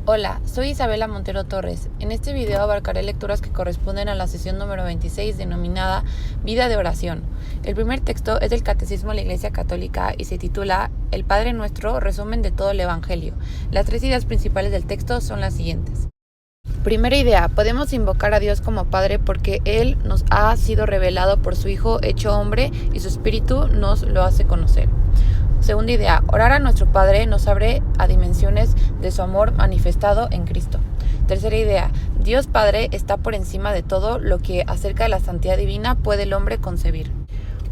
Hola, soy Isabela Montero Torres. En este video abarcaré lecturas que corresponden a la sesión número 26 denominada Vida de Oración. El primer texto es del Catecismo de la Iglesia Católica y se titula El Padre Nuestro, resumen de todo el Evangelio. Las tres ideas principales del texto son las siguientes. Primera idea, podemos invocar a Dios como Padre porque Él nos ha sido revelado por su Hijo hecho hombre y su Espíritu nos lo hace conocer. Segunda idea, orar a nuestro Padre nos abre a dimensiones de su amor manifestado en Cristo. Tercera idea, Dios Padre está por encima de todo lo que acerca de la santidad divina puede el hombre concebir.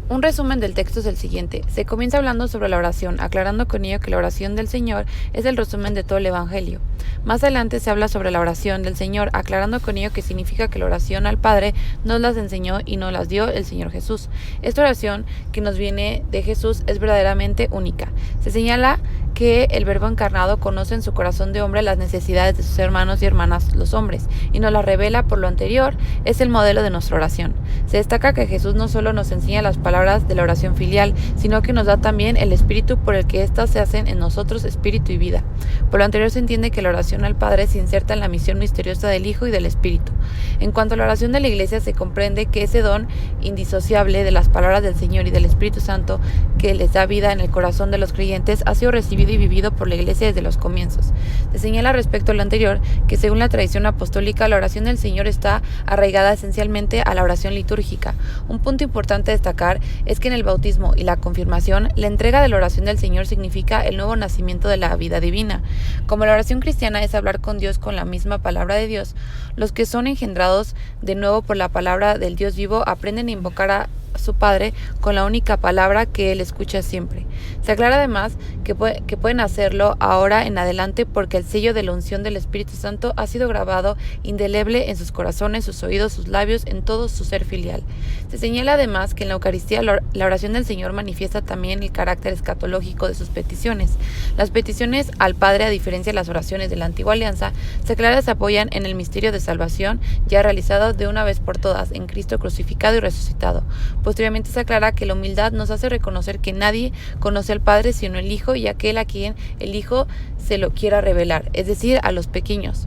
Un resumen del texto es el siguiente. Se comienza hablando sobre la oración, aclarando con ello que la oración del Señor es el resumen de todo el Evangelio. Más adelante se habla sobre la oración del Señor, aclarando con ello que significa que la oración al Padre nos las enseñó y nos las dio el Señor Jesús. Esta oración que nos viene de Jesús es verdaderamente única. Se señala que el Verbo encarnado conoce en su corazón de hombre las necesidades de sus hermanos y hermanas los hombres, y nos las revela por lo anterior, es el modelo de nuestra oración. Se destaca que Jesús no solo nos enseña las palabras de la oración filial, sino que nos da también el espíritu por el que éstas se hacen en nosotros espíritu y vida. Por lo anterior se entiende que la oración al Padre se inserta en la misión misteriosa del Hijo y del Espíritu. En cuanto a la oración de la Iglesia, se comprende que ese don indisociable de las palabras del Señor y del Espíritu Santo que les da vida en el corazón de los creyentes ha sido recibido y vivido por la Iglesia desde los comienzos. Se señala respecto a lo anterior que según la tradición apostólica la oración del Señor está arraigada esencialmente a la oración litúrgica. Un punto importante a destacar es que en el bautismo y la confirmación la entrega de la oración del Señor significa el nuevo nacimiento de la vida divina. Como la oración cristiana es hablar con Dios con la misma palabra de Dios, los que son engendrados de nuevo por la palabra del Dios vivo aprenden a invocar a su Padre con la única palabra que Él escucha siempre. Se aclara además que pueden hacerlo ahora en adelante porque el sello de la unción del Espíritu Santo ha sido grabado indeleble en sus corazones, sus oídos, sus labios, en todo su ser filial. Se señala además que en la Eucaristía la oración del Señor manifiesta también el carácter escatológico de sus peticiones. Las peticiones al Padre, a diferencia de las oraciones de la Antigua Alianza, se apoyan en el misterio de salvación ya realizado de una vez por todas en Cristo crucificado y resucitado. Posteriormente se aclara que la humildad nos hace reconocer que nadie conoce al Padre sino el Hijo y aquel a quien el Hijo se lo quiera revelar, es decir, a los pequeños.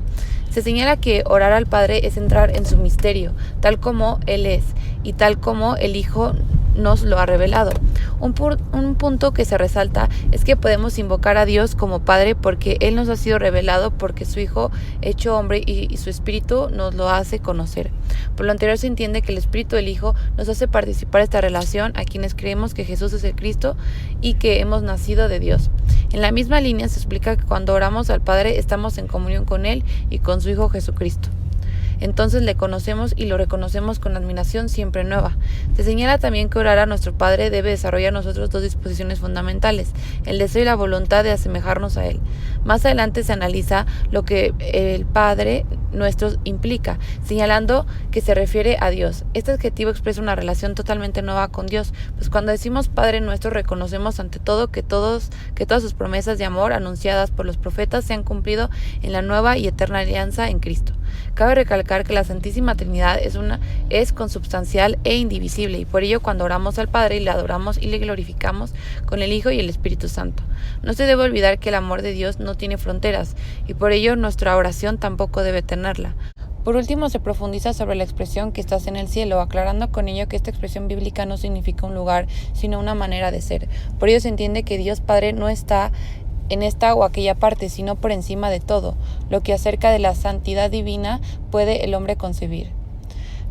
Se señala que orar al Padre es entrar en su misterio, tal como Él es y tal como el Hijo nos lo ha revelado. Un punto que se resalta es que podemos invocar a Dios como Padre porque Él nos ha sido revelado porque su Hijo hecho hombre y su Espíritu nos lo hace conocer. Por lo anterior se entiende que el Espíritu del Hijo nos hace participar de esta relación a quienes creemos que Jesús es el Cristo y que hemos nacido de Dios. En la misma línea se explica que cuando oramos al Padre estamos en comunión con Él y con su Hijo Jesucristo. Entonces le conocemos y lo reconocemos con admiración siempre nueva. Se señala también que orar a nuestro Padre debe desarrollar nosotros dos disposiciones fundamentales, el deseo y la voluntad de asemejarnos a Él. Más adelante se analiza lo que el Padre nuestro implica, señalando que se refiere a Dios. Este adjetivo expresa una relación totalmente nueva con Dios, pues cuando decimos Padre nuestro reconocemos ante todo que todas sus promesas de amor anunciadas por los profetas se han cumplido en la nueva y eterna alianza en Cristo. Cabe recalcar que la Santísima Trinidad es consubstancial e indivisible y por ello cuando oramos al Padre le adoramos y le glorificamos con el Hijo y el Espíritu Santo. No se debe olvidar que el amor de Dios no tiene fronteras y por ello nuestra oración tampoco debe tenerla. Por último, se profundiza sobre la expresión que estás en el cielo, aclarando con ello que esta expresión bíblica no significa un lugar, sino una manera de ser. Por ello se entiende que Dios Padre no está en esta o aquella parte, sino por encima de todo, lo que acerca de la santidad divina puede el hombre concebir.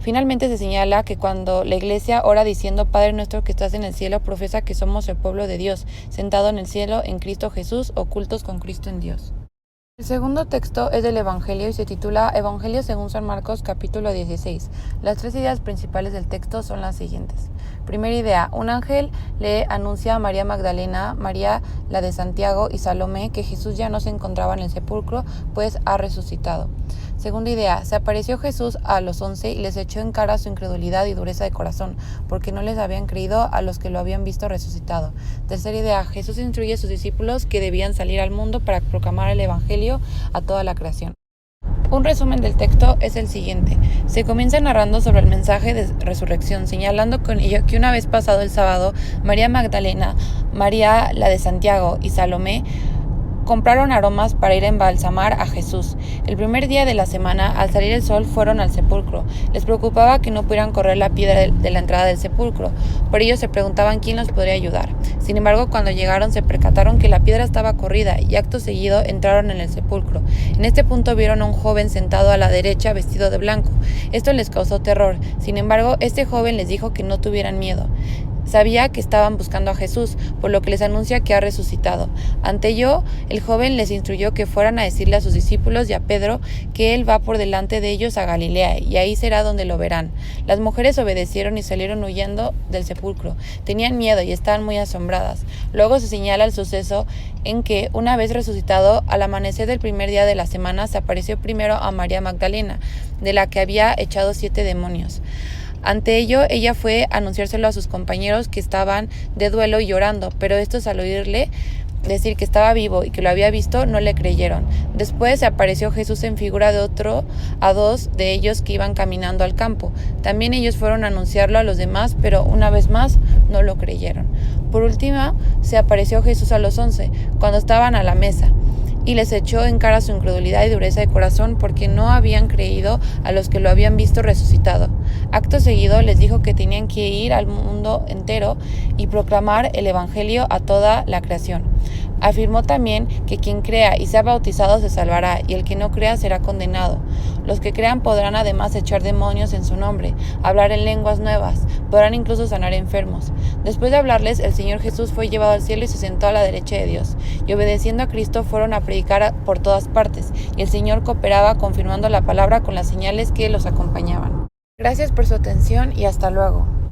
Finalmente se señala que cuando la Iglesia ora diciendo Padre nuestro que estás en el cielo, profesa que somos el pueblo de Dios, sentado en el cielo en Cristo Jesús, ocultos con Cristo en Dios. El segundo texto es del Evangelio y se titula Evangelio según San Marcos capítulo 16. Las tres ideas principales del texto son las siguientes. Primera idea, un ángel le anuncia a María Magdalena, María la de Santiago y Salomé que Jesús ya no se encontraba en el sepulcro, pues ha resucitado. Segunda idea, se apareció Jesús a los 11 y les echó en cara su incredulidad y dureza de corazón, porque no les habían creído a los que lo habían visto resucitado. Tercera idea, Jesús instruye a sus discípulos que debían salir al mundo para proclamar el Evangelio a toda la creación. Un resumen del texto es el siguiente. Se comienza narrando sobre el mensaje de resurrección, señalando con ello que una vez pasado el sábado, María Magdalena, María la de Santiago y Salomé compraron aromas para ir a embalsamar a Jesús. El primer día de la semana, al salir el sol, fueron al sepulcro. Les preocupaba que no pudieran correr la piedra de la entrada del sepulcro. Por ello se preguntaban quién los podría ayudar. Sin embargo, cuando llegaron se percataron que la piedra estaba corrida y acto seguido entraron en el sepulcro. En este punto vieron a un joven sentado a la derecha vestido de blanco. Esto les causó terror. Sin embargo, este joven les dijo que no tuvieran miedo. Sabía que estaban buscando a Jesús, por lo que les anuncia que ha resucitado. Ante ello, el joven les instruyó que fueran a decirle a sus discípulos y a Pedro que él va por delante de ellos a Galilea, y ahí será donde lo verán. Las mujeres obedecieron y salieron huyendo del sepulcro. Tenían miedo y estaban muy asombradas. Luego se señala el suceso en que, una vez resucitado, al amanecer del primer día de la semana, se apareció primero a María Magdalena, de la que había echado 7 demonios. Ante ello, ella fue a anunciárselo a sus compañeros que estaban de duelo y llorando, pero estos al oírle decir que estaba vivo y que lo había visto, no le creyeron. Después se apareció Jesús en figura de otro a 2 de ellos que iban caminando al campo. También ellos fueron a anunciarlo a los demás, pero una vez más no lo creyeron. Por último, se apareció Jesús a los 11, cuando estaban a la mesa, y les echó en cara su incredulidad y dureza de corazón porque no habían creído a los que lo habían visto resucitado. Acto seguido les dijo que tenían que ir al mundo entero y proclamar el evangelio a toda la creación. Afirmó también que quien crea y sea bautizado se salvará, y el que no crea será condenado. Los que crean podrán además echar demonios en su nombre, hablar en lenguas nuevas, podrán incluso sanar enfermos. Después de hablarles, el Señor Jesús fue llevado al cielo y se sentó a la derecha de Dios. Y obedeciendo a Cristo fueron a predicar por todas partes, y el Señor cooperaba confirmando la palabra con las señales que los acompañaban. Gracias por su atención y hasta luego.